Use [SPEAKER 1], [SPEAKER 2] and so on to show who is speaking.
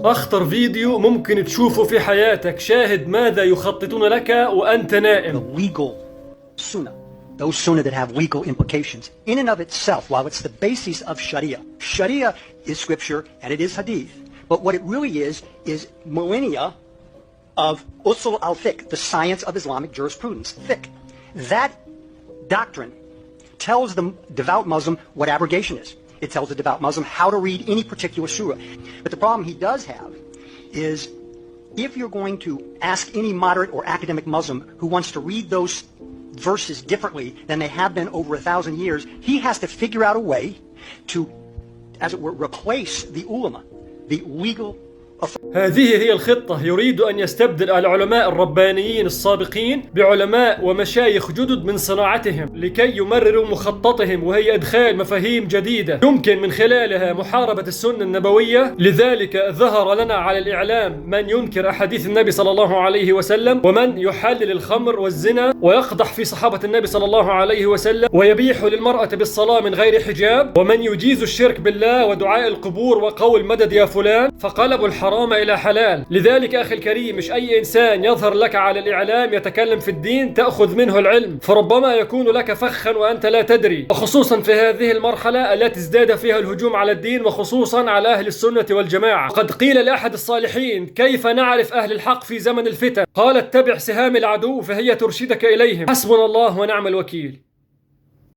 [SPEAKER 1] أخطر فيديو ممكن تشوفه في حياتك. شاهد ماذا يخططون لك وأنت نائم.
[SPEAKER 2] The legal sunnah, those sunnah that have legal implications, in and of itself, while it's the basis of Sharia. Sharia is scripture and it is hadith. But what it really is millennia of usul al-fiqh, the science of Islamic jurisprudence, fiqh. That doctrine tells the devout Muslim what abrogation is. It tells the devout Muslim how to read any particular surah. But the problem he does have is if you're going to ask any moderate or academic Muslim who wants to read those verses differently than they have been over 1,000 years, he has to figure out a way to, as it were, replace the ulama, the legal authority.
[SPEAKER 1] هذه هي الخطة. يريد أن يستبدل العلماء الربانيين السابقين بعلماء ومشايخ جدد من صناعتهم لكي يمرروا مخططهم، وهي إدخال مفاهيم جديدة يمكن من خلالها محاربة السنة النبوية. لذلك ظهر لنا على الإعلام من ينكر أحاديث النبي صلى الله عليه وسلم، ومن يحلل الخمر والزنا ويقدح في صحابة النبي صلى الله عليه وسلم، ويبيح للمرأة بالصلاة من غير حجاب، ومن يجيز الشرك بالله ودعاء القبور وقول مدد يا فلان، فقلبوا الحرام إلى حلال. لذلك أخي الكريم، مش أي إنسان يظهر لك على الإعلام يتكلم في الدين تأخذ منه العلم، فربما يكون لك فخا وأنت لا تدري، وخصوصا في هذه المرحلة التي ازداد فيها الهجوم على الدين وخصوصا على أهل السنة والجماعة. قد قيل لأحد الصالحين: كيف نعرف أهل الحق في زمن الفتن؟ قال: اتبع سهام العدو فهي ترشدك إليهم. حسبنا الله ونعم الوكيل.